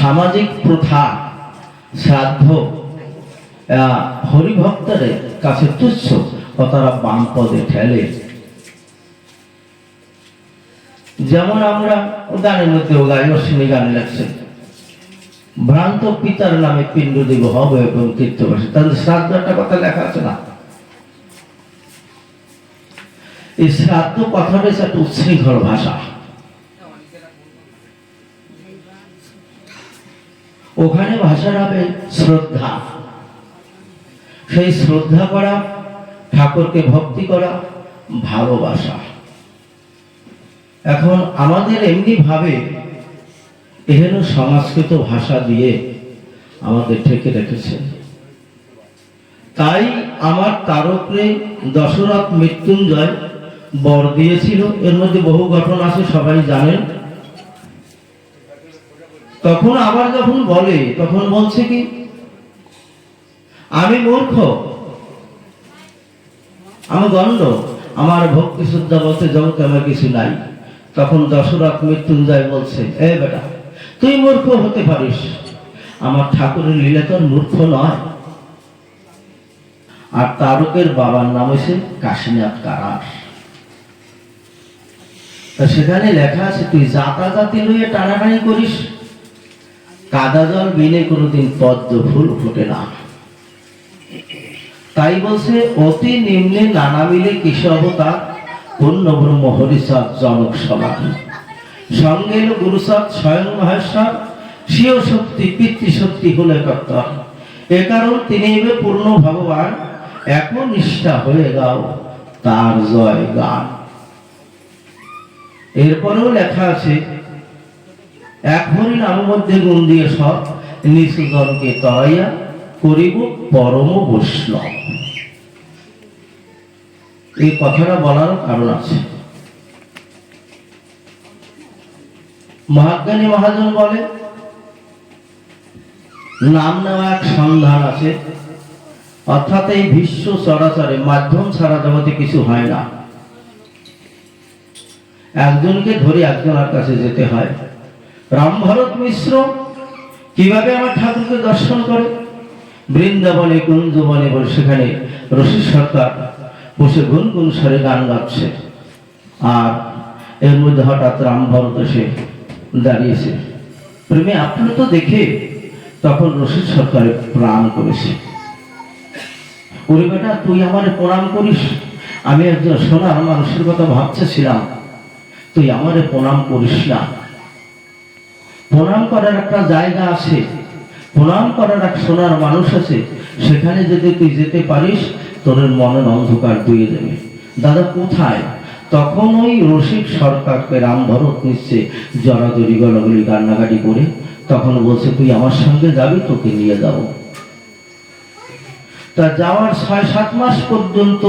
সামাজিক প্রথা শ্রাদ্ধ হরিভক্তদের কাছে তুচ্ছ ও তারা বাম পদে ঠেলে। যেমন আমরা গানের মধ্যে গাই, অশ্বিনী গানে লাগছে, ভ্রান্ত পিতার নামে পিণ্ড দিব হবে এবং তীর্থবাসী, তাদের শ্রাদ্ধ একটা কথা লেখা আছে না? এই শ্রাদ্ধ কথাটা একটা উচ্ছৃঙ্খল ভাষা। ওখানে ভাষা হবে শ্রদ্ধা। সেই শ্রদ্ধা করা, ঠাকুরকে ভক্তি করা, ভালোবাসা। এখন আমাদের এমনি ভাবে এহেন সংস্কৃত ভাষা দিয়ে আমাদের ঠেকে রেখেছে। তাই আমার তারকরে দশরথ মৃত্যুঞ্জয় বর দিয়েছিল, এর মধ্যে বহু ঘটনা আছে, সবাই জানেন। তখন আবার যখন বলে, তখন বলছে কি, আমি মূর্খ, আমি গণ্ড, আমার ভক্তি শ্রদ্ধা বলতে জগতে আমার কিছু নাই। তখন দশরথ মৃত্যুঞ্জয় বলছে, এ বেটা, তুই মূর্খ হতে পারিস, আমার ঠাকুরের লীলা তোর মূর্খ নয়। আর তারকের বাবার নাম হয়েছে কাশীনাথ কারার। সেখানে লেখা আছে, তুই জাতাজাতি লইয়ে টানাটানি করিস, কাদা জল বিনে কোনোদিন পদ্ম ফুল ফোটে না। তাই বলছে, অতি নিম্নে নানা মিলে কিশোর অবতার, পূর্ণ ব্রহ্ম হরিচাঁদ জনক সভা, সঙ্গে এলো গুরুচাঁদ স্বয়ং মহেশ্বর, স্বীয় শক্তি পিতৃশক্তি হলে কর্তর। এ কারণ তিনি হবে পূর্ণ ভগবান, এখন নিষ্ঠা হয়ে গাও তার জয় গান। এরপরেও লেখা আছে, এক হরি নাম মধ্যে গুণ দিয়ে সব, নিচুজনকে তরাইয়া করিব পরম বৈষ্ণব। এই কথাটা বলারও কারণ আছে। মহাজ্ঞানী মহাজন বলে, নাম নেওয়া এক সন্ধান আছে, অর্থাৎ এই বিশ্ব চরাচরে মাধ্যম ছাড়া জগতে কিছু হয় না। একজনকে ধরে একজনের কাছে যেতে হয়। রামভরত মিশ্র কিভাবে আমার ঠাকুরকে দর্শন করে? বৃন্দাবনে কুঞ্জবনে বলে, সেখানে রশি সরকার বসে গুনগুন স্বরে গান গাচ্ছে, আর এর মধ্যে হঠাৎ রামভরত এসে দাঁড়িয়েছে। প্রেমে আপ্লুত দেখে তখন রশি সরকারে প্রণাম করেছে। ওরে বেটা, তুই আমারে প্রণাম করিস? আমি একজন সোনার মানুষের কথা ভাবতেছিলাম, তুই আমারে প্রণাম করিস না। প্রণাম করার একটা জায়গা আছে, প্রণাম করার এক সোনার মানুষ আছে, সেখানে যদি তুই যেতে পারিস, তোর মনের অন্ধকার ধুয়ে দেবে। দাদা কোথায়? তখন ওই রসিক সরকারকে রামভরত নিচ্ছে জড়াজড়ি গলাগলি কান্নাকাটি করে, তখন বলছে, তুই আমার সঙ্গে যাবি, তোকে নিয়ে যাবো। তা যাওয়ার ৬-৭ মাস পর্যন্ত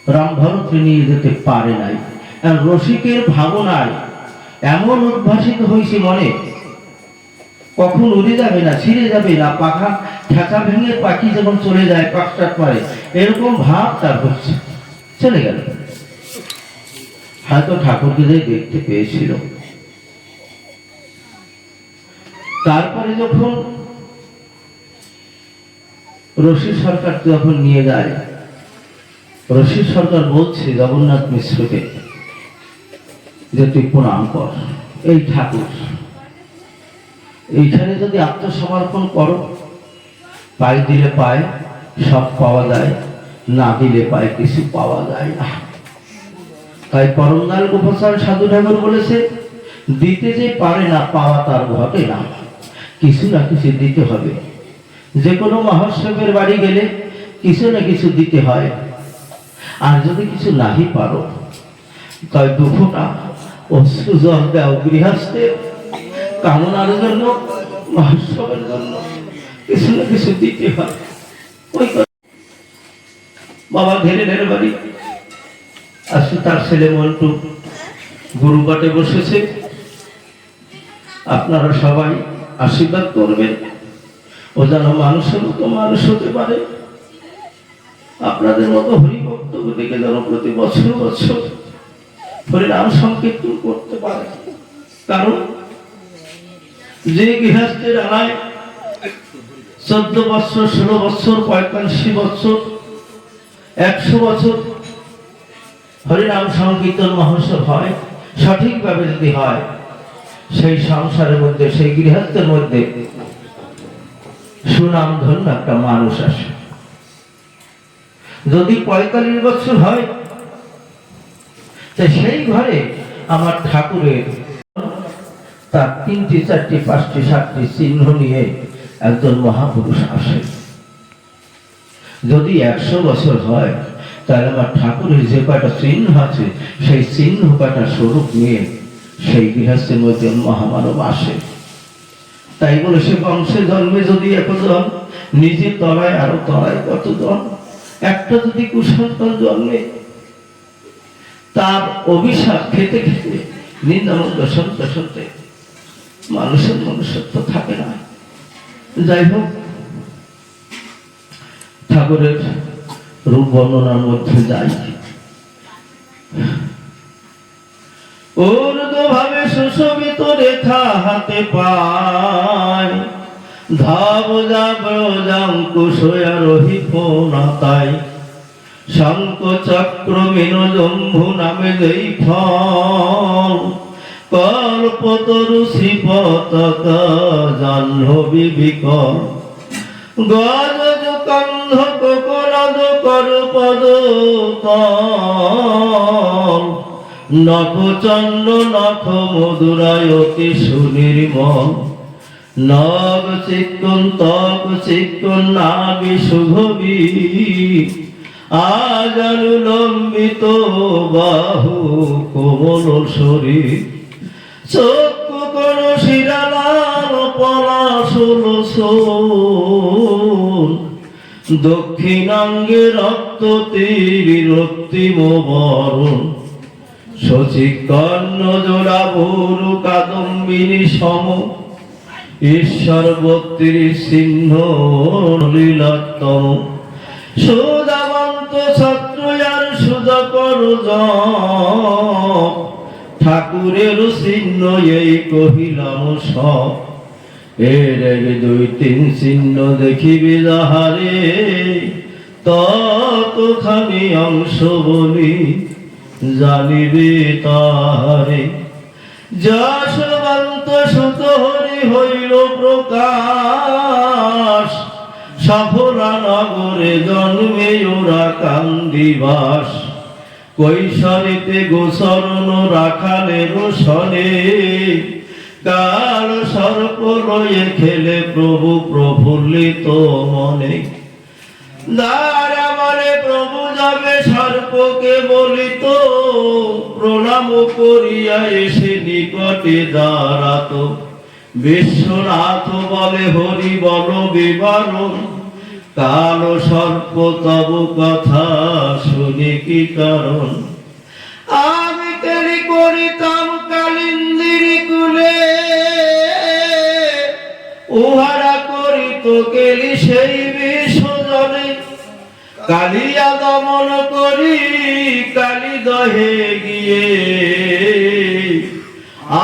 রামভরতকে নিয়ে যেতে পারে নাই। আর রসিকের ভাবনায় এমন উদ্ভাসিত হয়েছে মনে, কখন উড়ে যাবে না, ছিঁড়ে যাবে না, পাখা ঠেকা ভেঙে পাখি যখন চলে যায় পাকটাক পারে, এরকম ভাব তার হচ্ছে। চলে গেল, হয়তো ঠাকুরকে দেখতে পেয়েছিল। তারপরে যখন রশি সরকার যখন নিয়ে যায়, রশি সরকার বলছে জগন্নাথ মিশ্রকে যে তুই প্রণাম কর, এই ঠাকুর এইখানে যদি আত্মসমর্পণ করো, পায়ে দিলে পায় সব পাওয়া যায়, না দিলে পায় কিছু পাওয়া যায় না। তাই পরমদয়াল গোপাল সাধু ঠাকুর বলেছে, দিতে যে পারে না পাওয়া তার ঘটে না, কিছু না কিছু দিতে হবে। যে কোনো মহোৎসবের বাড়ি গেলে কিছু না কিছু দিতে হয়, আর যদি কিছু নাহি পারো, তাই দুঃখটা অশ্রু জল দাও গৃহস্থের কামনার জন্য, মহোৎসবের জন্য কিছু না কিছু দিতে হয়। ওই বাবা ঘেরে ঘেরে বাড়ি আসলে তার ছেলে মন্টু গুরুপাঠে বসেছে। আপনারা সবাই আশীর্বাদ করবেন, ও যেন মানুষের মতো মানুষ হতে পারে, আপনাদের মতো হরিভক্ত দিকে যেন প্রতি বছর বছর হরিনাম সংকীর্তন করতে পারে। কারণ যে গৃহস্থের আড়ায় 14 বছর, 16 বছর, 45 বছর, 100 বছর হরিনাম সংকীর্তন মহোৎসব হয়, সঠিকভাবে যদি হয়, সেই সংসারের মধ্যে, সেই গৃহস্থের মধ্যে সুনাম ধন্য একটা মানুষ আসে। যদি 45 বছর হয়, সেই ঘরে আমার ঠাকুরের তার 3টি 4টি 5টি 7টি চিহ্ন নিয়ে একজন মহাপুরুষ আসে। যদি 100 বছর হয়, তাহলে আমার ঠাকুরের যে কয়টা চিহ্ন আছে, সেই চিহ্ন কয়টা স্বরূপ নিয়ে সেই গৃহস্থের মধ্যে মহামানব আসে। তাই বলে সে বংশে জন্মে যদি একজন, নিজে তলায় আরো তলায় কতজন, একটা যদি কুসন্তান জন্মে, তার অভিশাপ খেতে খেতে, নিন্দামন্দ শুনতে শুনতে মানুষের মনুষ্যত্ব থাকে না। যাই হোক, ঠাকুরের রূপ বর্ণনার মধ্যে যাই। ঊর্ধ্বভাবে সুশোভিত রেখা হাতে পায়, ধাব যাঙ্কুশয়ারোহিত নাতায়, শঙ্খ চক্র মিনো জম্ভু নামে যেই ফল, কল্পতরু শ্রীপতাকা জাহ্নবী বিকল, গজ কন্ধ কোকরাজ করপদ তল, নখ চন্দ্র নখ মধুরায় অতি সুনির্মল, নগ চিক্কণ ত্বক চিক্কণ নাভি সুগভী, আজানুলম্বিত বাহু কোমল শরীর, চক্ষু কোন শিরালাল পলাশল সোল, দক্ষিণাঙ্গে রক্ত তীর রক্তিম বরণ, শচীকর্ণ জোড়া ভুরু কাদম্বিনী সম, ঈশ্বর 32 চিহ্ন লীলাত্তম, সুদাবন্ত ছত্রয়ার সুদকর জপ, ঠাকুরের চিহ্ন এই কহিলাম সব, এর 2-3 চিহ্ন দেখিবে যাহারে, ততখানি অংশ বলি জানিবে তাহারে। যশবন্ত সুত হরি হইল প্রকাশ, সফলা নগরে জন্মে ওরা কান্দিবাস, কৈশোরেতে গোচরণ রাখালের সনে, কাল সর্প লয়ে খেলে প্রভু প্রফুল্লিত মনে, দ্বারা মানে প্রভু যাবে সর্পকে বলিত, প্রণাম করিয়া এসে নিকটে দাঁড়াত, বিশ্বনাথ বলে হরি বল বিবরণ, কাল সর্প তব কথা শুনি কি কারণ, আমি কেলি করিতাম কালিন্দির কুলে, উহারা করিত কেলি সেই বিশ্বজনে, কালিয়া দমন করি কালি দহে গিয়ে,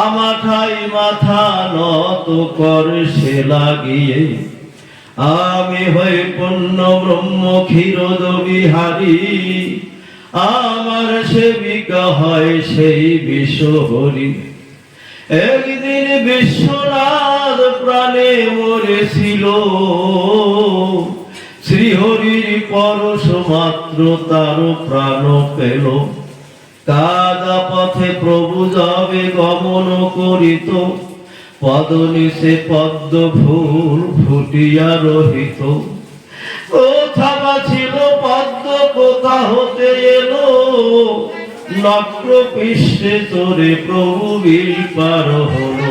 আমাঠাই মাথা নত কর সে লাগিয়ে, আমি হই পূর্ণ ব্রহ্ম ক্ষীরদ বিহারী, আমার সেবিকা হয় সেই বিশ্বহরি। একদিন বিশ্বনাথ প্রাণে মরেছিল, শ্রীহরির পরশ মাত্র তার প্রাণ পেল, কাদা পথে প্রভু যাবে গমন করিত, পদনিশে পদ্ম ফুল ফুটিয়া রহিত, কোথা বা ছিল পদ্ম কোথা হতে এলো, নক্র পৃষ্ঠে চড়ে প্রভু বিল পার হলো,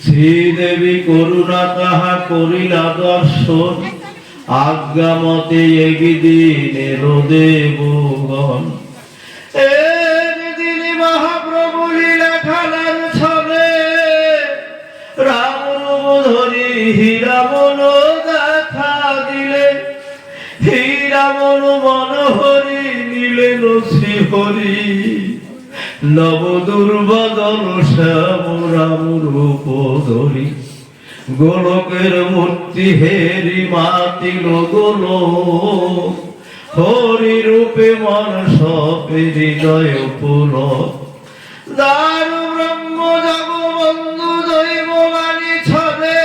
শ্রীদেবী করুণা তাহা করিলা দর্শন, আজ্ঞা মতে একদিন এলো দেবগণ, একদিন মহাপ্রভু লীলা খেলার ছলে, রাম রূপ ধরি হীরামন দেখা দিলে, হীরামন মন হরি নিলেন শ্রীহরি, নব দুর্বদন শ্যাম রাম রূপ ধরি, গোলকের মূর্তি হেরি মাতিল গোলক, হরি রূপে মানস হৃদয় পুলক। দারু ব্রহ্ম জগবন্ধু দৈব বাণী ছড়ে,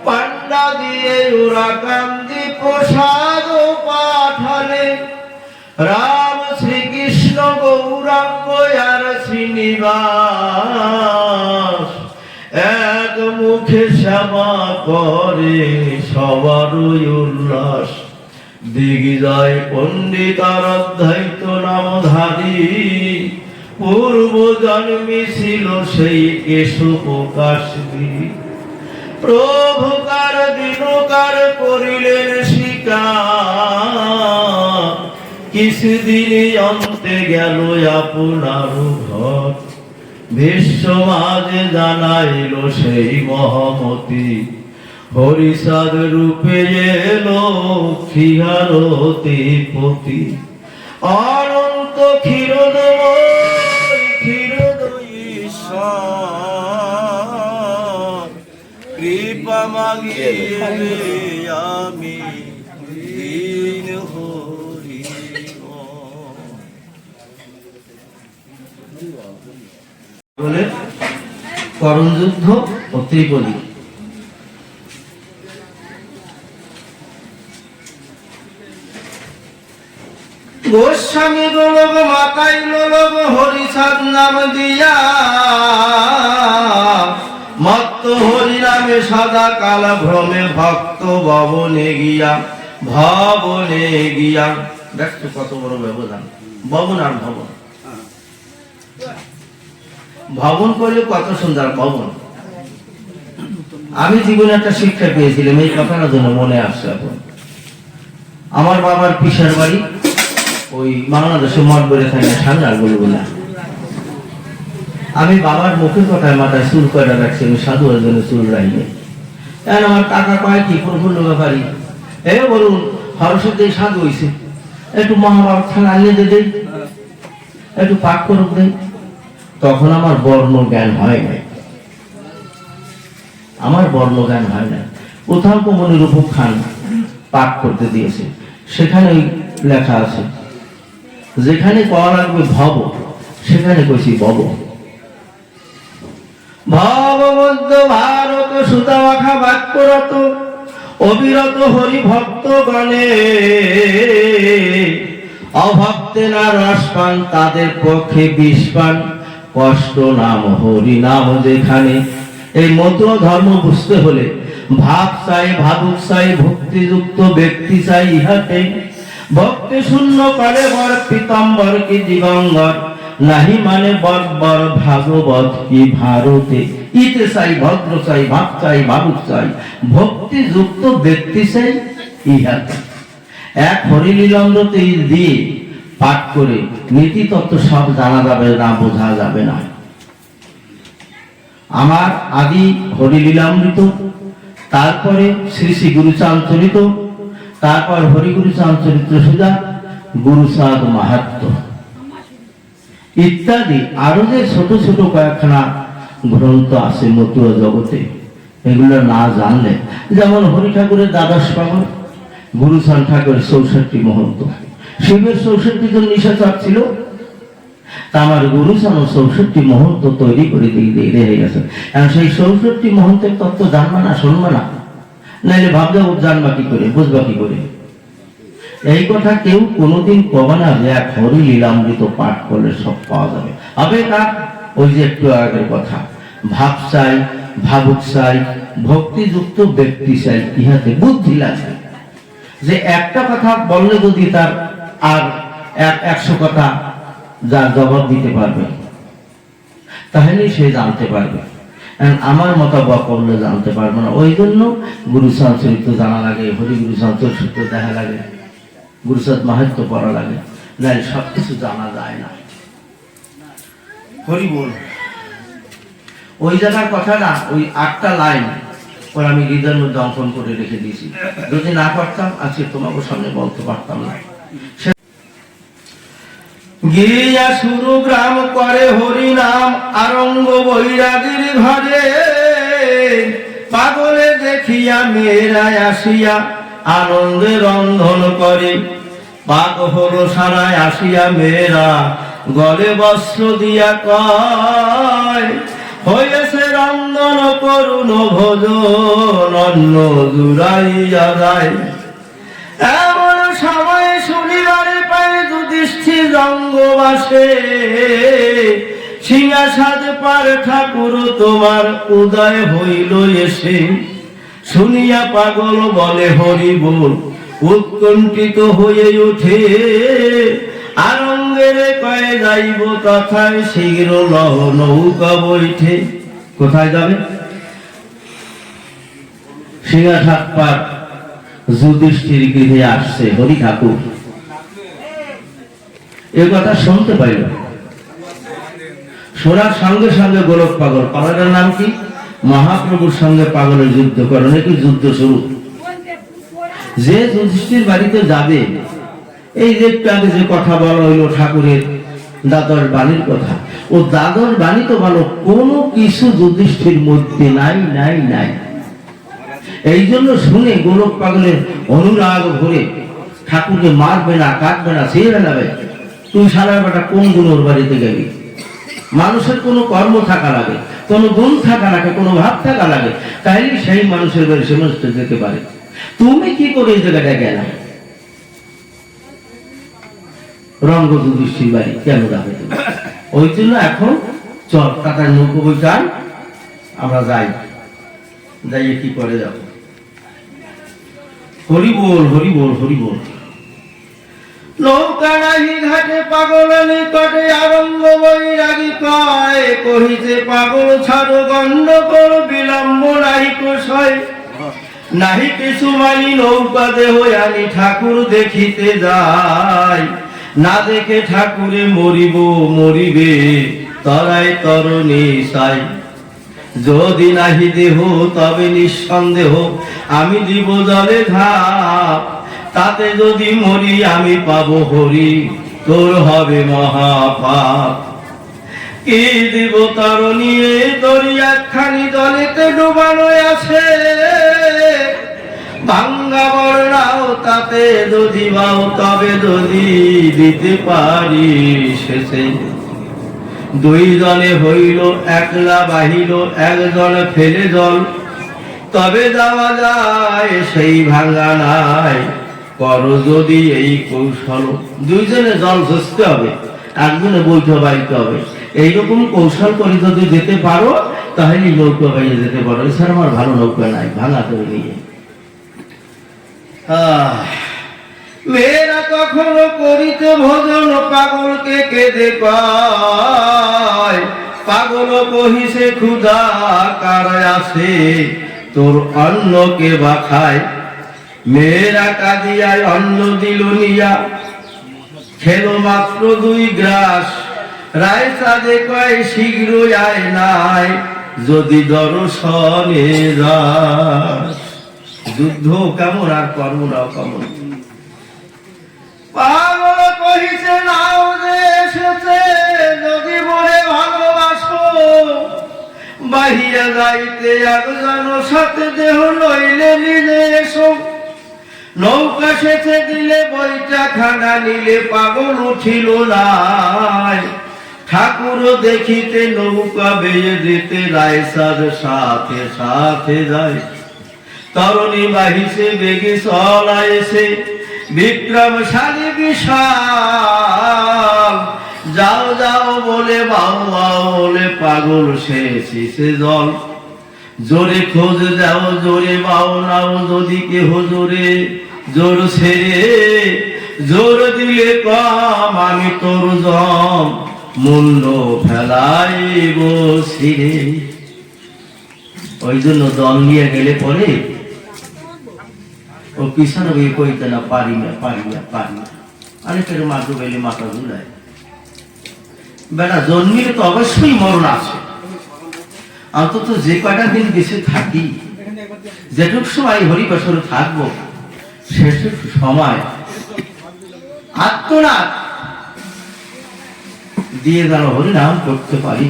পান্ডা দিয়ে ওরা কান্দি প্রসাদ পাঠালে। রাম শ্রীকৃষ্ণ গৌরাঙ্গ আর শ্রীনিবাস, এক মুখে সেবা করে সবার উল্লাস। দিগ্বিজয় পণ্ডিত আর অদ্বৈত নামধারী, পূর্ব জন্মে ছিল সেই কেশব কাশ্মীর। প্রভুকার দিনকার করিলেন স্বীকার, কিছুদিন অন্তে গেল আপনার ঘর। বিশ্ব মাঝে জানাইল সেই মহামতি, হরিসাদ রূপে এলো ক্ষীরতি পতি। অনন্ত ক্ষীরোদয় ঈশ্বর, কৃপা মাগিয়ে আমি দীন হরি। বলে করণযুদ্ধ ও ত্রিপদী। গোস্বামী গোলক মাতাইল লোক হরিসাদ নাম দিয়া, মত্ত হরি নামে সদা কাল ভ্রমে ভক্ত ভবনে গিয়া, ভবনে গিয়া। দেখছো কত বড় ব্যবধান, ভবন আর ভবন। ভবন করলে কত সুন্দর ভবন। আমি জীবনে একটা শিক্ষা পেয়েছিলাম, এই কথাটা যেন মনে আসছে এখন। আমার বাবার পিসার বাড়ি ওই বাংলাদেশে মঠ বেড়ে থাকে সান্নার বলবো। আমি বাবার মুখের কথায় মাথায় চুল কয়টা রাখছি, আমি সাধু জন্য চুল রাখি। এখন আমার টাকা পায় কি প্রফুল্ল ব্যাপারী এ বলুন হরস্বতী সাধু হয়েছে, একটু মহাভারত খানা আনিয়ে দেই, একটু পাঠ করুক দেই। তখন আমার বর্ণ জ্ঞান হয় নাই, আমার বর্ণ জ্ঞান হয় না। কোথাও কমনির উপর খান পাঠ করতে দিয়েছে, সেখানে লেখা আছে যেখানে কওয়া লাগবে ভব, সেখানে কইছি বব। ভব মধ্য ভারত সুতামাখা বাক্যরত, অবিরত হরি ভক্ত গণে। অভক্তে না রস পান, তাদের পক্ষে বিষ পান, কষ্ট নাম হরি নাম যেখানে। এই মন্ত্র ধর্ম বুঝতে হলে ভাব চাই, ভাবুক চাই, ভক্তিযুক্ত ব্যক্তি চাই ইহাতে। ভক্তি শূন্য করে বর পীতাম্বর কি দিগম্বর, নাহি মানে বর্বর ভাগবত কি ভারতে। ইতে চাই ভদ্র চাই, ভাব চাই, ভাবুক চাই, ভক্তিযুক্ত ব্যক্তি চাই ইহাতে। এক হরিলীলামৃত দিয়ে পাঠ করে নীতি তত্ত্ব সব জানা যাবে না, বোঝা যাবে না। আমার আদি হরিলীলামৃত, তারপরে শ্রী শ্রী গুরুচাঁদ চরিত, তারপর হরিগুরুচাঁদ চরিত্র সুধা, গুরুচাঁদ মাহাত্ম্য ইত্যাদি আরো যে ছোট ছোট কয়েকখানা গ্রন্থ আছে মতুয়া জগতে, এগুলো না জানলে, যেমন হরি ঠাকুরের দ্বাদশ পাগল, গুরুচাঁদ ঠাকুরের 64 মহন্ত, শিবের 64 জন নিশাচর ছিল, তা আমার গুরুচাঁদ 64 মহন্ত তৈরি করে দিয়ে হয়ে গেছে। এখন সেই 64 মহন্তের তত্ত্ব জানবা না, শুনবা না, নাইলে ভাববে ও জানবা কি করে, বুঝবা কি করে। এই কথা কেউ কোনোদিন কবে না যে এক হরি লীলামৃত পাঠ করলে সব পাওয়া যাবে। হবে না, ওই যে একটু আগের কথা, ভাব চাই, ভাবুক চাই, ভক্তিযুক্ত ব্যক্তি চাই, ইহাতে বুদ্ধি লাগে। যে একটা কথা বললে যদি তার আর 100 কথা যা জবাব দিতে পারবে, তাহলে সে জানতে পারবে। আমার মতো বকলে জানতে পারবো না। ওই জন্য গুরুচাঁদ চরিত্র জানা লাগে, হরি গুরুচাঁদ চরিত্র দেখা লাগে, গুরুচাঁদ মাহাত্ম্য পড়া লাগে, না সবকিছু জানা যায় না। হরি বল ওই জায়গার কথা না, ওই 8টা লাইন পর আমি হৃদয়ের মধ্যে অঙ্কন করে রেখে দিয়েছি। যদি না পারতাম আজকে তোমাকে সামনে বলতে পারতাম না। গিয়া শুরু গ্রাম করে হরি নাম, আরঙ্গ বৈরাগীর ঘরে দেখিয়া মেয়েরায় আসিয়া আনন্দে রন্ধন করে। পাক হলো সারায় আসিয়া মেয়েরা গলে বস্ত্র দিয়া কয়, হয়েছে রন্ধন করুণ ভোজন অন্ন জুড়াইয়া যায়। এমন সময় শনিবারে পায় যুধিষ্ঠির রঙ্গবাসে, সিংহাসাদ পার ঠাকুর তোমার উদয় হইল এসে। শুনিয়া পাগল বলে হরি বল, উৎকণ্ঠিত হয়ে ওঠে। আরঙ্গের কয়ে যাইব তথায় শীঘ্র লহ নৌকা বৈঠে। কোথায় যাবে? সিংহাসাদ পার যুধিষ্ঠির গৃহে আসছে হরি ঠাকুর। এ কথা শুনতে পাইল, শোনার সঙ্গে সঙ্গে গোলক পাগল, পাগলের নাম কি? মহাপ্রভুর সঙ্গে পাগলের যুদ্ধ করে, নাকি যুদ্ধ শুরু। যে যুধিষ্ঠির বাড়িতে যাবে, এই যে আগে যে কথা বলা হইল ঠাকুরের দ্বাদশ বাণীর কথা, ও দ্বাদশ বাণী তো ভালো, কোনো কিছু যুধিষ্ঠির মধ্যে নাই নাই নাই। এই জন্য শুনে গোলক পাগলের অনুরাগ ভরে ঠাকুরকে মারবে না, কাটবে না, সে বেলাবে। তুই সারা বেটা কোন গুণোর বাড়িতে গেবি? মানুষের কোনো কর্ম থাকা লাগে, কোনো গুণ থাকা লাগে, কোনো ভাব থাকা লাগে, তাইলে সেই মানুষের বাড়ি সে মানুষ যেতে পারে। তুমি কি করে এই জায়গাটা গেলা? রঙ্গ যুধিষ্ঠির বাড়ি কেন যাবে? ওই জন্য এখন চল টাকার নৌকো বইটান, আমরা যাই, যাইয়ে কি করে যাব। হরি বল, হরি বল, হরি বল। নৌকা নাহি ঘাটে পাগল নিকটে আরঙ্গ বৈরাগী কয়, কহিছে পাগল ছাড়ো গণ্ড কর বিলম্ব নাহি কোষয়। নাহি কিছু মানি নৌকা দেহ আনি ঠাকুর দেখিতে যাই। না দেখে ঠাকুরে মরিব মরিবে তরাই তরণী সাই। যদি নাহি দেহ তবে নিঃসন্দেহ আমি দিব জলে ঝাঁপ। তাতে যদি মরি আমি পাবো হরি, তোর হবে মহাপাপ। কি দিব তরণী দরিয়াখানি জলেতে ডুবানো আছে। ভাঙ্গা বর্ণাও তাতে যদি বাও তবে যদি দিতে পারি শেষে। দুই জনে হইল একলা বাহিল, একজন ফেলে জল। তবে যাওয়া যায় সেই ভাঙ্গা নাই, করো যদি এই কৌশল। দুইজনে জল ঘষতে হবে, একজনে বৈঠা বাইতে হবে। এইরকম কৌশল করে যদি যেতে পারো তাহলে নৌকা বাইরে যেতে পারো। এছাড়া আমার ভালো নৌকা নাই, ভাঙা করে নিয়ে। মেয়েরা কখনো করিতে ভোজন পাগলকে কেঁদে পায়। পাগল কহিছে ক্ষুধা কার আছে, তোর অন্নকে বা খায়। মেয়েরা কাঁদিয়ায় অন্ন দিল নিয়া, খেলো মাত্র 2 গ্রাস। রায় সাজে কয় শীঘ্র আয় নাই, যদি দর্শনে যাস। যুদ্ধ কেমন আর কর্মরাও কেমন। পাগল কহিছে নাও যে এসেছে, যদি মনে ভালোবাসো বাহিয়া যাইতে একজন সাথে দেহ লইলে নিজে এসো। নৌকা সেচে দিলে বইটা খানা নিলে পাগল উঠিল নাই। ঠাকুর দেখিতে নৌকা বেয়ে যেতে রায়সার সাথে সাথে যায়। তরণী বাহিছে বেগে চলাইছে বিক্রমশালী বিশাল। যাও যাও বলে বাউ বাউ বলে পাগল শেষে জল। জোরে খোঁজ যাও জোরে বাউ নাও, যদি কেহ জোরে জোর ছেড়ে। জোর দিলে কম আমি তোর জম, মুন্ড ফেলাইব ছিঁড়ে। ওই জন্য দল নিয়ে গেলে পরে ও পিছনে গিয়ে কইতে না পারি না পারি না পারি না। অনেকের মাথা গেলে মাথা ঝুলায়। বেটা জন্মিলে তো অবশ্যই মরণ আছে। অন্তত যে কয়টা দিন বেঁচে থাকি, যেটুক সময় হরিবাসরে থাকবো, সেটুক সময় আত্মনাথ দিয়ে যেন হরিনাম করতে পারি।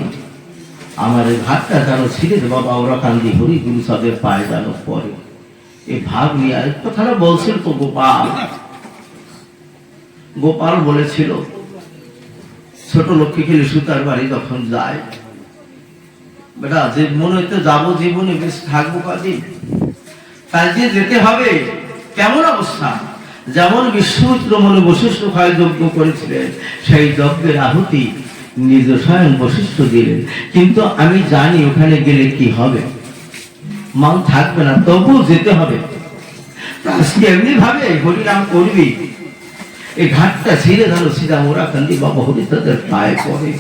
আমার এই ঘাটটা যেন ছিঁড়ে বাবা ওরা কান্দি হরি গুরু সাদের পায়ে যেন পরে। এই ভাব নিয়ে আর কথাটা বলছিল তো গোপাল। গোপাল বলেছিল ছোট লক্ষ্মী খেলে সুতার বাড়ি যখন যায়, বেটা যে মনে হইতে যাবো জীবনে বেশ থাকবো কদিন, তাই যে যেতে হবে। কেমন অবস্থা? যেমন বিশ্বমিত্র মনে বশিষ্ঠ ক্ষয় যজ্ঞ করেছিলেন, সেই যজ্ঞের আহুতি নিজ স্বয়ং বশিষ্ঠ দিলেন। কিন্তু আমি জানি ওখানে গেলে কি হবে, মন থাকবে না, তবু যেতে হবে। আজকে এমনি ভাবে হরিনাম করবি, এই ঘাটটা ছিঁড়ে গেল, সিধা মোরা কান্দি বাবা হরি তাদের পায়ে পড়ে,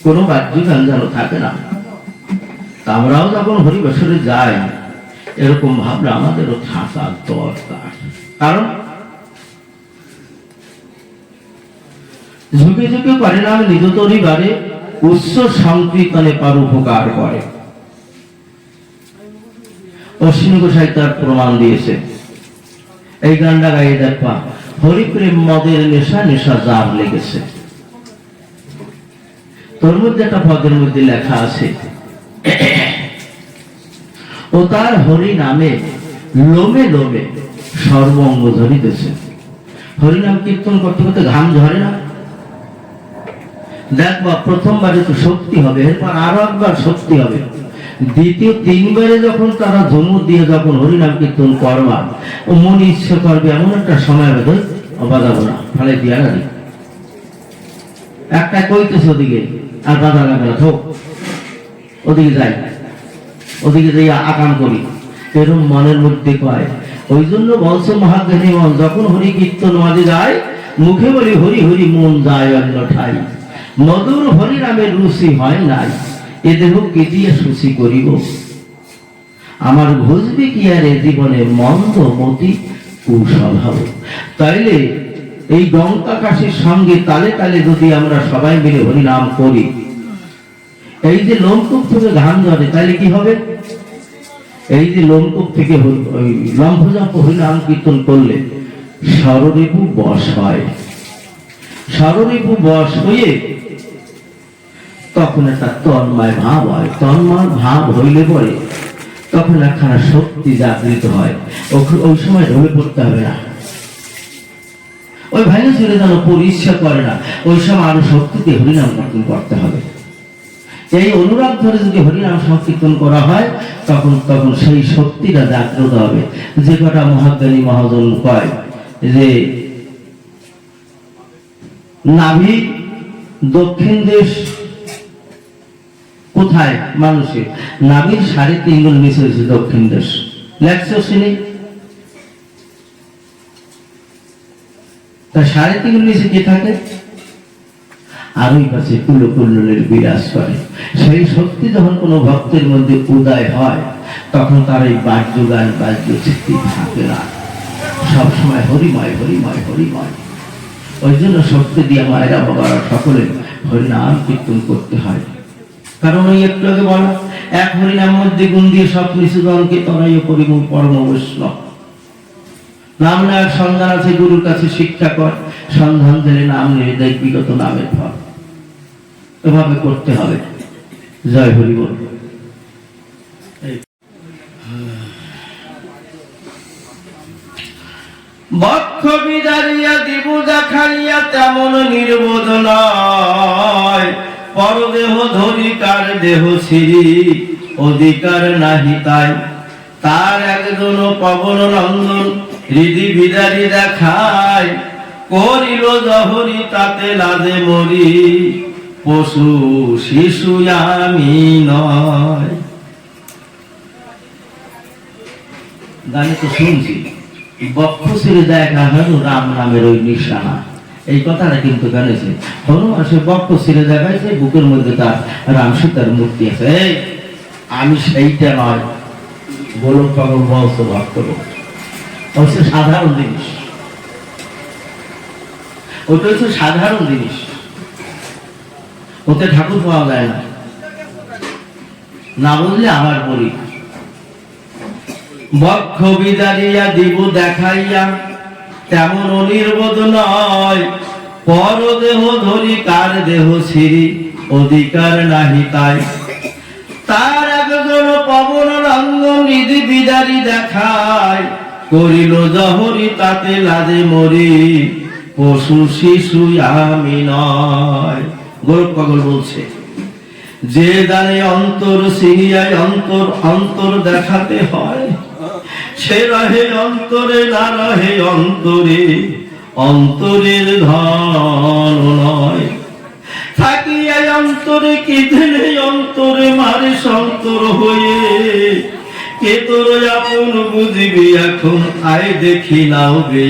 কোনো বাদ্য গান যেন থাকে না। আমরাও যখন হরিবাসরে যাই এরকম ভাবলে আমাদেরও থাকা দরকার। কারণ ঝুঁকে ঝুঁকে পরিণাম নিজ তরিবারে উচ্চ সংকীর্তনে পার উপকার করে। অশ্বিনী গোসাই তার প্রমাণ দিয়েছে। এই গানটা গাইয়ে দেখবা, হরিপ্রেম মদের নেশা, নেশা জার লেগেছে। তোর মধ্যে একটা পদের মধ্যে লেখা আছে, ও তার হরি নামে লোমে লোমে সর্বঙ্গ ধরিতেছে। হরিনাম কীর্তন করতে করতে ঘাম ঝরে না? দেখবা প্রথমবারে তো শক্তি হবে, এরপর আরো একবার শক্তি হবে, দ্বিতীয় তিনবারে যখন তারা ঝুমুর দিয়ে যখন হরিনাম কীর্তন করবা, ও মন ইচ্ছে করবে এমন একটা সময় হবে বাজাবো না, ফলে দিয়া না দি একটা কইতেছে ওদিকে আর বাধা লাগবে না, থোক ওদিকে যাই, ওদিকে যাই আকাম করি, এরকম মনের মধ্যে কয়। ওই জন্য বলছে মহাজ্ঞানী মন যখন হরি কীর্তন মাঝে যায়, মুখে বলি হরি হরি, মন যায় অন্য ঠাই, মধুর হরিনামের রুচি হয় নাই, এ দেহ কেটিয়া সুচি করিব, আমার ঘুষবে কি আর এ জীবনে মন্দ মতি কুস্বভাব। তাইলে এই গঙ্গা কাশির সঙ্গে তালে তালে যদি আমরা সবাই মিলে হরিনাম করি, এই যে লোমকূপ থেকে ঘাম ঝরে, তাইলে কি হবে? এই যে লোমকূপ থেকে লম্ফজপ হরিনাম কীর্তন করলে ষড়রিপু বশ হয়। ষড়রিপু বশ হয়ে তখন একটা তন্ময় ভাব হয়। তন্ময় ভাব হইলে পরে তখন একখানা শক্তি জাগৃত হয়। ওই সময় ঢলে পড়তে হবে না, ওই ভাইকে ছেড়ে যেন ইচ্ছা করে না, ওই সময় আরো শক্তিতে হরিনাম কীর্তন করতে হবে। এই অনুরাগ ধরে যদি হরিনাম সংকীর্তন করা হয় তখন তখন সেই শক্তিটা জাগ্রত হবে। যে কটা মহাজ্ঞানী মহাজন কয় যে নাভি দক্ষিণ দেশ কোথায় মানুষের, নাভির 3.5 আঙ্গুল নিচে হচ্ছে দক্ষিণ দেশ। লেখছে শুনি, তা 3.5 আঙ্গুল নিচে কে থাকে? আর ওই পাশে কুলকুল্লের বিরাজ করে। সেই শক্তি যখন কোনো ভক্তের মধ্যে উদয় হয় তখন তার এই বাদ্য গান বাদ্য শক্তি থাকে না, সবসময় হরিময় হরিময় হরিময়। ওই জন্য শক্তি দিয়ে মায়েরা বাবারা সকলে হরিনাম কীর্তন করতে হয়। কারণ ওই একটু আগে বলা, এক হরিনাম মধ্যে গুণ দিয়ে সব নিষেধনকে তরাই পরিমূল পরম বৈষ্ণব। নাম নেওয়ার সন্ধান আছে, গুরুর কাছে শিক্ষা কর, সন্ধান দিলে নাম নিয়ে দেয় বিগত নামের ফল। এভাবে করতে হবে। জয় হরি বল। বক্ষ বিদারিয়া দিবু দেখাইয়া তেমন নির্বোধ নয়, পরদেহ ধরিকার দেহ ছিরি অধিকার নাহি তাই, তার একজন পবন নন্দন হৃদি বিদারি দেখায়, করিল জহরি তাতে লাজে মরি, পশু শিশু আমি নয়। গানে তো শুনছি বক্ষ ছেড়ে দেখা হলো রাম নামের ওই নিশানা, এই কথাটা কিন্তু গানেছে। হনুমান সে বক্ষ ছেড়ে দেখাইছে, বুকের মধ্যে তার রাম সীতার মূর্তি আছে। এই আমি সেইটা নয়, বলো পাগল বলছো ভক্ত হচ্ছে সাধারণ জিনিস, ওটা হচ্ছে সাধারণ জিনিস, ওতে ঠাকুর পাওয়া যায় না। না বুঝলে আবার বলি, বক্ষ বিদারিয়া দিব দেখাইয়া তেমন অনির্বোধ নয়, পরদেহ ধরি কার দেহ ছিরি অধিকার নাহি তাই, তার একজন পবন রঙ্গ নিধি বিদারি নারী দেখায়, করিল জহরি তাতে লাজে মরি, পশু শিশু আমি নয়। গোরখ পাগল বলছে, যে দানে অন্তর সিনিয়ায় অন্তর অন্তর দেখাতে হয়, সে রহে অন্তরে না রহে অন্তরে, অন্তরের ধন নয়। থাকিয়া অন্তরে কি দিলে অন্তরে মারে সন্তর হয়ে, কে তোর আপন বুঝিবি এখন আয় দেখি নাও বে।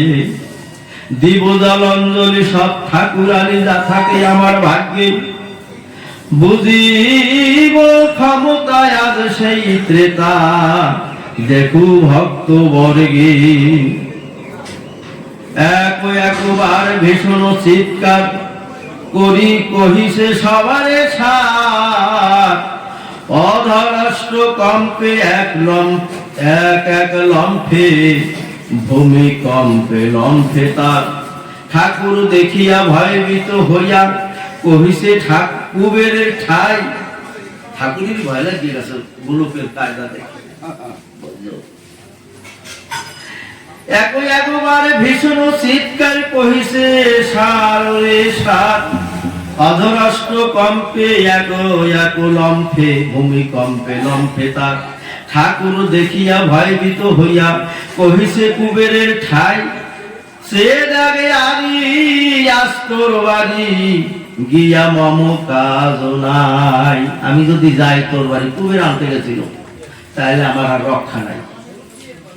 দিব জল অঞ্জলি সব ঠাকুরানি যা থাকে আমার ভাগ্যে, বুঝিব ক্ষমতায় আজ সেই ত্রেতা, দেখু ভক্ত বর্গে। একবার ভীষণ চিৎকার করি কহিছে সবারে ছাড়, অধরাষ্ট্র কম্পে এক লম্ফে, ভূমিকম্পে লম্ফে তার। ঠাকুর দেখিয়া ভয়ভীত হইয়া কহিছে কুবেরের ঠাই। ঠাকুরের ভয় লাগিয়ে গেছে গোলকের কায়দা দেখে। একবার ভীষণ চিৎকার কহিছে সার রে সার, অধরাষ্ট্র কম্পে এক লম্ফে, ভূমিকম্পে লম্ফে তার। ঠাকুর দেখিয়া ভয়ভীত হইয়া কহিছে কুবেরের ঠাই, সে জাগে আরি আস্তর বাড়ি, গিয়া মম কাজ নাই। আমি যদি যাই তোর বাড়ি, কুবের আনতে গেছিল, তাহলে আমার আর রক্ষা নাই।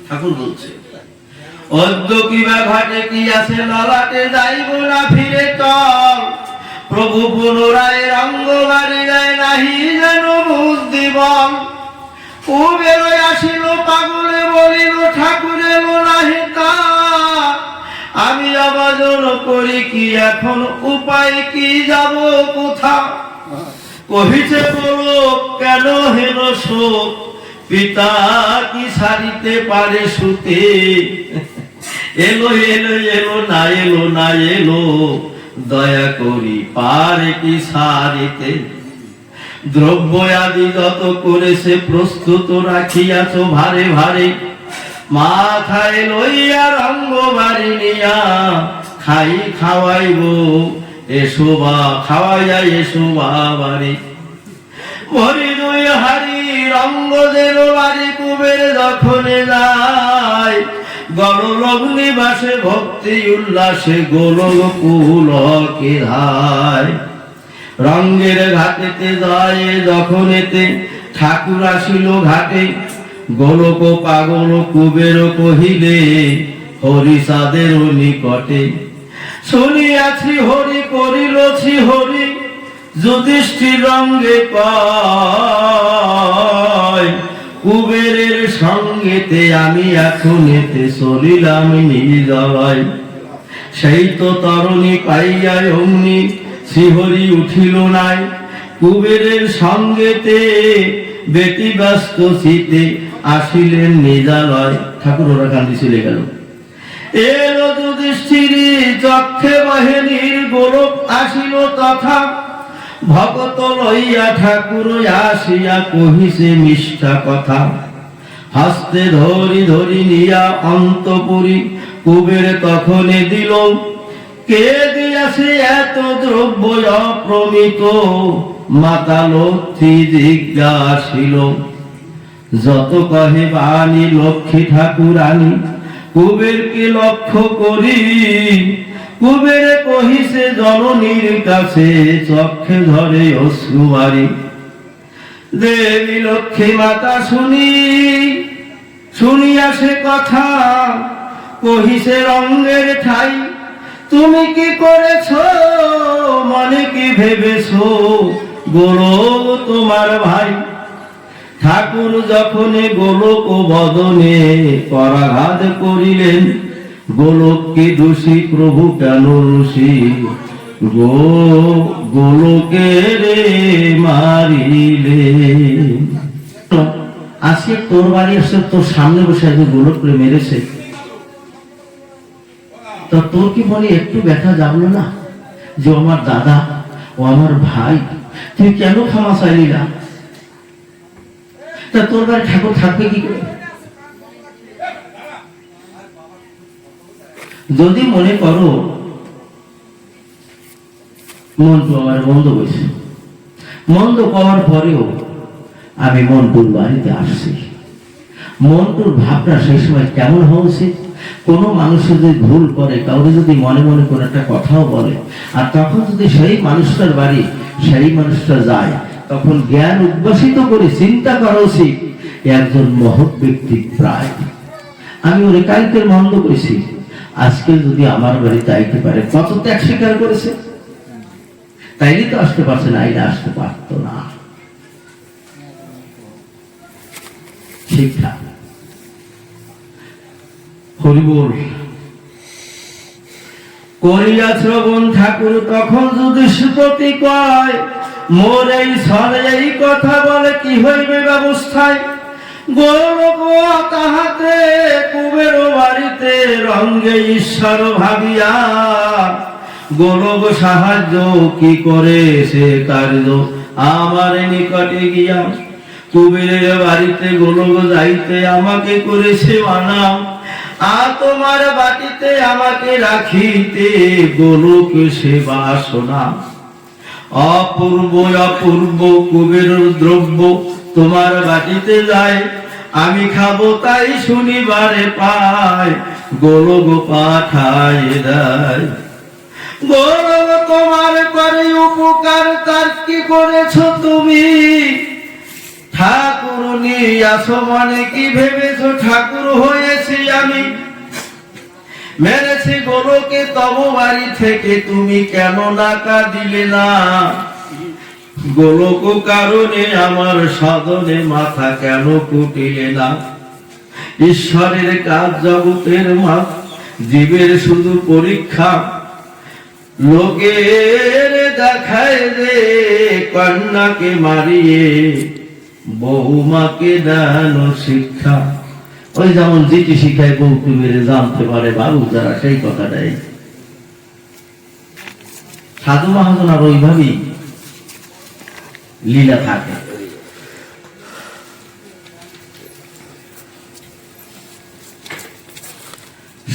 ঠাকুর বলছে, অদ্য কিবা ঘাটে কি আছে ললাটে, যাইব না ফিরে চল, প্রভু পুনরায় রঙ্গ বাড়ি যায় নাহি যেন বুঝ দিবন। কুবের আসিল পাগলে বলিল ঠাকুরে নাহি তা, আমি আবাজন করি কি এখন উপায় কি, যাব কোথা। কহিছে বলো কেন হেন শোক, পিতা কি সারিতে পারে সুতে। এলো এলো এলো না এলো না এলো, দয়া করি পারে কি সারিতে। দ্রব্য আদি যত করেছে প্রস্তুত রাখিয়াছ ভারে ভারে, মাথায় লইয়া রঙ্গ বাড়ি নিয়া খাই খাওয়াইব এসো বা খাওয়াইয়া এসো বাড়ি। ভরি দুই হারি রঙ্গদের বাড়ি কুবের যখন যায়, গলগ্নি বাসে ভক্তি উল্লাসে গোলক পুলকে ধায়। রঙ্গের ঘাটেতে যায় যখন এতে ঠাকুর আসিল ঘাটে, গোলক পাগল কুবের কহিলে হরিচাঁদের নিকটে। শুনিয়াছি হরি করিলছি হরি, যুধিষ্ঠির রঙ্গে কয়, কুবেরের সঙ্গেতে আমি এখন এতে চলিলাম নির্জয়। সেই তো তরণী পাইয়া অগ্নি শ্রীহরি উঠিল নাই, কুবেরের সঙ্গেতে ব্যতিব্যস্ত চিতে আসিলেন নিজালয়। ঠাকুর ওরা কান্দি চলে গেল। এলো যুধিষ্ঠির যক্ষে বাহিনীর গোলক আসিল তথা, ভগত লইয়া ঠাকুর আসিয়া কহিছে মিষ্টা কথা। হস্তে ধরি ধরি নিয়া অন্তপুরী কুবের তখনে দিল, কে দিয়াছে এত দ্রব্য অপ্রমিত, মাতা লক্ষ্মী জিজ্ঞাসিল। যত কহে বাণী লক্ষ্মী ঠাকুরানী, কুবেরকে লক্ষ্য করি কুবেরে কহিছে জননীর কাছে, চক্ষে ধরে অশ্রুবারি। দেবী লক্ষ্মী মাতা শুনিয়া সে কথা, কহিছে রঙ্গের ঠাই, তুমি কি করেছ মনে কি ভেবেছ, গোলক তোমার ভাই। ঠাকুর যখন গোলক বদনে করাঘাত করিলেন, গোলককে দোষী প্রভু কেন রুষি, গোলকে রে মারিলে। আজকে তোর বাড়ি এসে তোর সামনে বসে একজন গোলক করে মেরেছে, তো তোর কি মনে একটু ব্যথা জানলো না যে আমার দাদা ও আমার ভাই, তুই কেন ক্ষমা চাইলি না? তা তোর বাড়ি ঠাকুর থাকবে কি করে? যদি মনে করো মন্টু আমার মন্দ বলছে, মন্দ পাওয়ার পরেও আমি মন্টুর বাড়িতে আসছি, মন্টুর ভাবনা সেই সময় কেমন হওয়া উচিত? কোনো মানুষ যদি ভুল করে, কাউকে যদি মনে মনে কোনো একটা কথাও বলে, আর তখন যদি সেই মানুষটার বাড়ি সেই মানুষটা যায়, তখন জ্ঞান উদ্ভাসিত করে চিন্তা করা উচিত একজন মহৎ ব্যক্তি প্রায় আমি ওরে কালকে মন্দ করেছি, আজকে যদি আমার বাড়িতে আইতে পারে, কত ত্যাগ স্বীকার করেছে, তাইলে তো আসতে পারছে না, আইলে আসতে পারত না। শিক্ষা হরিবোল করিয়া শ্রবণ ঠাকুর তখন যদি সুপতি কয়, মোর এই সরে এই কথা বলে কি হইবে ব্যবস্থায়? গোলক তাহাতে কুবের বাড়িতে রঙ্গে ঈশ্বর ভাবিয়া, গোলক সাহায্য কি করে সে কার্য আমার নিকটে গিয়া, কুবেরের বাড়িতে গোলক যাইতে আমাকে করেছে মানা, আর তোমার বাটিতে আমাকে রাখিতে গোলক সে বাসনা। অপূর্ব অপূর্ব কুবের দ্রব্য তোমার বাটিতে যায়, আমি খাবো তাই শনিবারে পায়, গোলক পাঠায় দেয়। গোলক তোমার করে উপকার, তার কি করেছো তুমি? ঠাকুর নিয়ে আসো মানে কি ভেবেছো ঠাকুর হয়েছি আমি? মেরেছি গোলকে তব বাড়ি থেকে, তুমি কেন নাকা দিলে না? গোলক কারণে আমার সাধনে মাথা কেন কুটিলে না? ঈশ্বরের কাজ জগতের মাপ, জীবের শুধু পরীক্ষা, লোকের দেখায় যে কন্যাকে মারিয়ে বহুমাকে দেন শিক্ষা। ওই যেমন যেটি শিখায় বউকে মেরে জানতে পারে বাবু যারা, সেই কথাটাই সাধু মহাজন আর ওইভাবেই লীলা থাকে।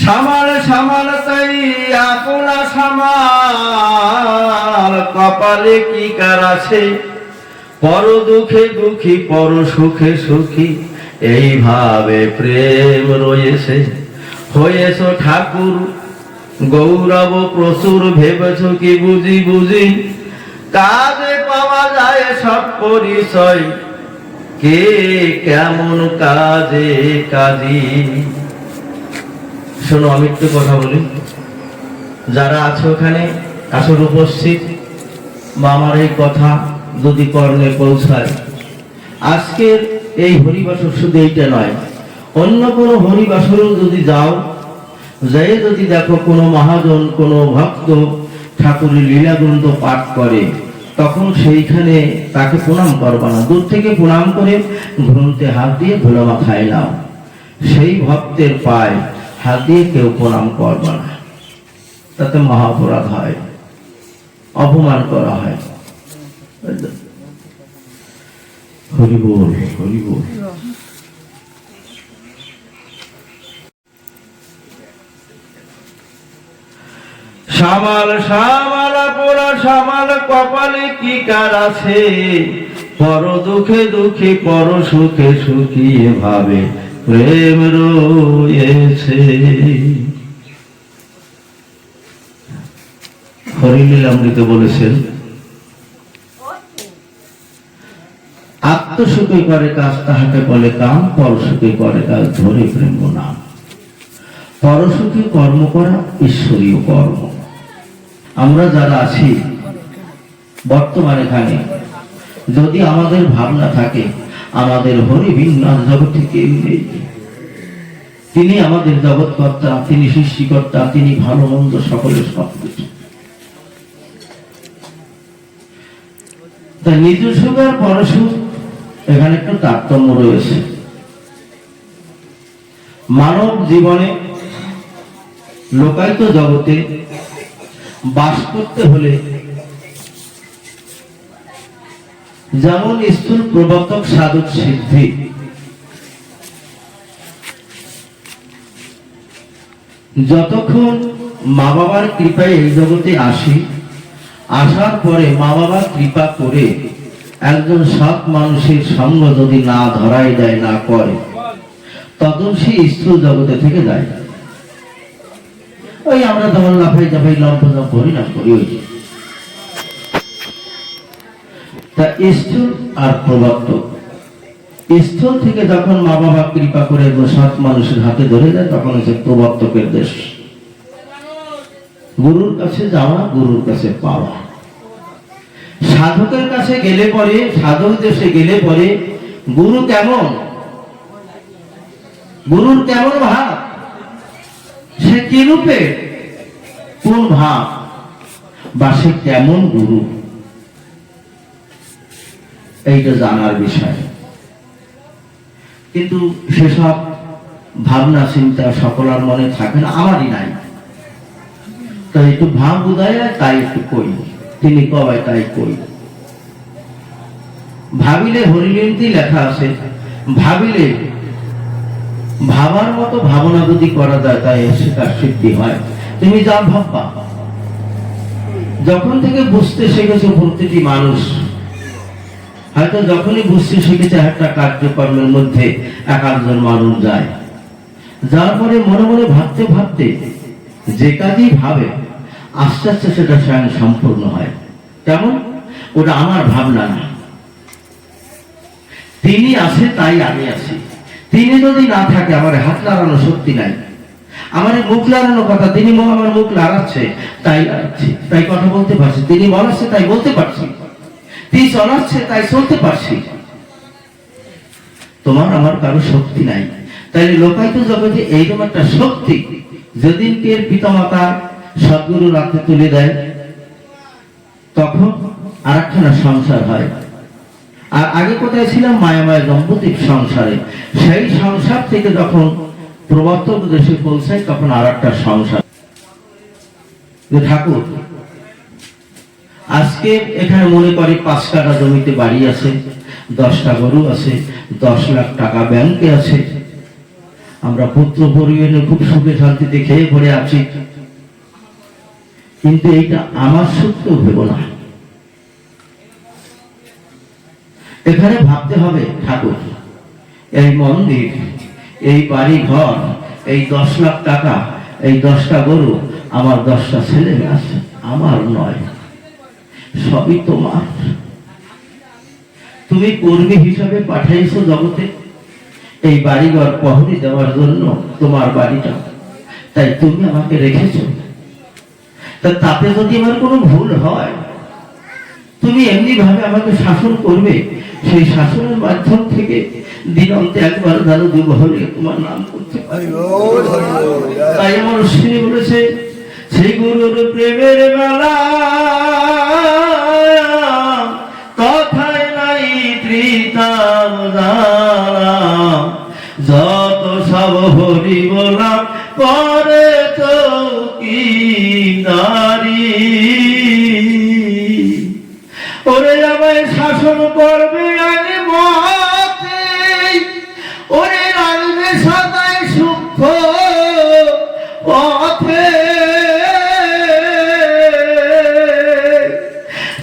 সামাল সামাল তাই আপনা সামাল, কপালে কি কার আছে? পর দুঃখে দুঃখী পর সুখে সুখী, এইভাবে প্রেম রয়েছে। হয়েছ ঠাকুর গৌরব প্রচুর, ভেবেছ কি বুঝি বুঝি? কাজে পাওয়া যায় সব পরিচয়, কে কেমন কাজে কাজী। শোনো, আমি একটু কথা বলি, যারা আছে ওখানে আসলে উপস্থিত, বা আমার এই কথা যদি কর্ণে পৌঁছায়, আজকের এই হরিবাসর শুধু এইটা নয়, অন্য কোনো হরিবাসরেও যদি যাও, যাই যদি দেখো কোনো মহাজন কোনো ভক্ত ঠাকুরের লীলাগ্রন্থ পাঠ করে, তখন সেইখানে তাকে প্রণাম করবা না, দূর থেকে প্রণাম করে গ্রন্থে হাত দিয়ে ধুলো মাখায় নাও। সেই ভক্তের পায় হাত দিয়ে কেউ প্রণাম করবা না, তাতে মহাপরাধ হয়, অপমান করা হয়। হরি বল, হরি বল। সামাল সামাল পোড়া সামাল, কপালে কি কার আছে? পর দুঃখে দুঃখী পর সুখে সুখী, ভাবে প্রেম রয়েছে। হরিলীলামৃতে বলেছেন, আত্মসুখে করে কাজ তাহাকে বলে কাম, পরসুখে করে কাজ ধরে প্রেম নাম। পরসুখে কর্ম করা ঈশ্বরীয় কর্ম। আমরা যারা আছি বর্তমানে এখানে, যদি আমাদের ভাবনা থাকে আমাদের হরি ভিন্ন জগতে কেউ নেই, তিনি আমাদের জগৎকর্তা, তিনি সৃষ্টিকর্তা, তিনি ভালো মন্দ সকলের সবকিছু। তাই নিজ সুখ আর পরসুখ এখানে একটু তারতম্য রয়েছে। মানব জীবনে লোকায়িত জগতে বাস করতে হলে যেমন স্থূল প্রবর্তক সাধক সিদ্ধি, যতক্ষণ মা বাবার কৃপায় এই জগতে আসি, আসার পরে মা বাবার কৃপা করে একজন সৎ মানুষের সঙ্গ যদি না ধরাই দেয়, না করে, তখন সে স্থূল জগতে থেকে যায়। ওই আমরা তখন লাফাই চাফাই লম্ফজম করি না করি, ওই তা স্থূল আর প্রবর্তক। স্থূল থেকে যখন মা বাবা কৃপা করে সৎ মানুষের হাতে ধরে যায়, তখন হচ্ছে প্রবর্তকের দেশ। গুরুর কাছে যাওয়া, গুরুর কাছে পাওয়া। সাধকের কাছে গেলে পরে, সাধক দেশে গেলে পরে গুরু কেমন, গুরুর কেমন ভাব, সে কি রূপে, কোন ভাব, বা সে কেমন গুরু, এইটা জানার বিষয়। কিন্তু সেসব ভাবনা চিন্তা সকলের মনে থাকে না, আমারই নাই। তাই একটু ভাব বুঝায়, তাই একটু কই, তিনি কবাই তাই কই। ভাবিলে হরিলিন্তি লেখা আছে, ভাবিলে ভাবার মতো ভাবনা যদি করা যায়, তাই সেটার সিদ্ধি হয়। তুমি যা ভাববা, যখন থেকে বুঝতে শিখেছো প্রতিটি মানুষ, হয়তো যখনই বুঝতে শিখেছে একটা কার্যকর্মের মধ্যে একাধজন মানুষ যায়, যার পরে মনে মনে ভাবতে ভাবতে যে কাজই ভাবে, আস্তে আস্তে সেটা স্বয়ং সম্পূর্ণ হয়। কেমন? ওটা আমার ভাবনা না, তিনি আছে তাই আমি আছি। তিনি যদি না থাকে, আমার হাত লাগানোর শক্তি নাই, আমার মুখ লাগানোর কথা, তিনি আমার মুখ লাগাচ্ছে তাই লাগাচ্ছি, তাই কথা বলতে পারছি, তিনি বলাচ্ছে তাই বলতে পারছি, তিনি চলাচ্ছে তাই চলতে পারছি। তোমার আমার কারো শক্তি নাই। তাই লোকায়ত জগতে এইরকম একটা শক্তি, যেদিন এর পিতামাতা সদ্গুরু রাতে তুলে দেয়, তখন আর একখানা সংসার হয়। আর আগে কোথায় ছিলাম? মায়াময় দম্পতির সংসারে। সেই সংসার থেকে যখন প্রবর্তক দেশে পৌঁছায়, তখন আর একটা সংসার। ঠাকুর আজকে এখানে মনে করে 5 কাঠা জমিতে বাড়ি আছে, 10টা গরু আছে, 10 লাখ টাকা ব্যাংকে আছে, আমরা পুত্র পরিবারে খুব সুখে শান্তিতে খেয়ে পড়ে আছি। কিন্তু এইটা আমার সত্য ভেব না। এখানে ভাবতে হবে, ঠাকুর এই মন্দির, এই বাড়ি ঘর, এই 10 লাখ টাকা, এই 10টা গরু, আমার 10টা ছেলে আছে, আমার নয়, সবই তোমার। তুমি কর্মী হিসাবে পাঠাইছো জগতে এই বাড়িঘর প্রহরী দেওয়ার জন্য, তোমার বাড়িটা, তাই তুমি আমাকে রেখেছো। তাতে যদি আমার কোনো ভুল হয়, তুমি এমনি ভাবে আমাকে শাসন করবে, সেই শাসনের মাধ্যম থেকে দিনান্তে একবার যেন দুর্ভরে তোমার নাম করতে পারি। তাই আমার শ্রী বলেছে, সেই গুরুর প্রেমের বেলা তথায় নাই ত্রিতাম যত সব হরি বলা করে তো কি নারী। ওরে আমায় শাসন করবে আগে মতে, ওরে রাখবে সদাই সূক্ষ্ম পথে,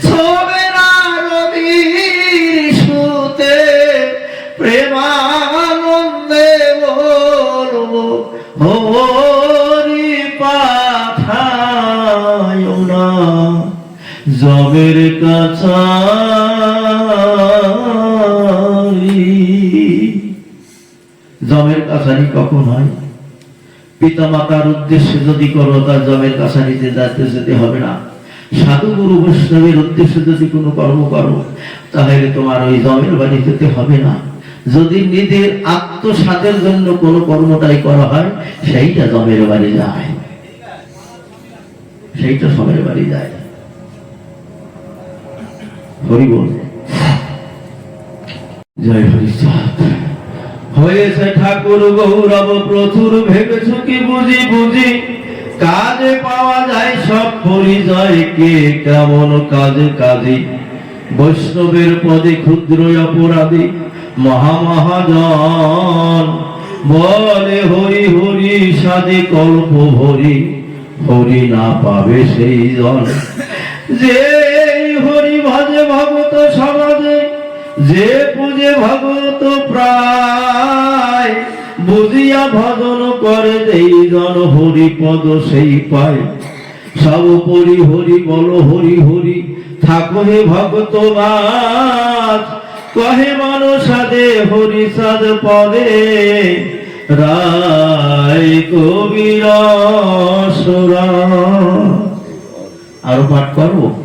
ছবে না রবির সুতে প্রেমানন্দে বলবো হরি পাঠায় না জবের কাছারি। জমের কাছারি কখন হয়? পিতা মাতার উদ্দেশ্যে যদি করো, তার জমের কাছারিতে যেতে হবে না। সাধু গুরু বৈষ্ণবের উদ্দেশ্যে যদি কোনো কর্ম করো, তাহলে তোমার ওই জমের বাড়ি যেতে হবে না। যদি নিজের আত্মসাতের জন্য কোনো কর্মটাই করা হয়, সেইটা জমের বাড়ি যায়, সেইটা জমের বাড়ি যায়। হরি বল, জয় হরিচাঁদ। হয়েছে ঠাকুর গৌরব প্রচুর, ভেবেছ কি বুঝি বুঝি কাজে পাওয়া যায় সব পরিচয়, কে কেমন কাজে কাজে বৈষ্ণবের পদে ক্ষুদ্র অপরাধী মহামহাজন বলে হরি হরি সাধে কল্প ভরি, হরি না পাবে সেই জন। যে হরি ভজে ভগত সমাজে, যে পূজে ভগত প্রায়, বুঝিয়া ভজন করে এই জন, হরি পদ সেই পায়। সর্বোপরি হরি বল হরি হরি, থাকো হে ভগতবাস, কহে মানসাদে হরি সাদ পদে, রায় কবির সুরা। আরো পাঠ করবো।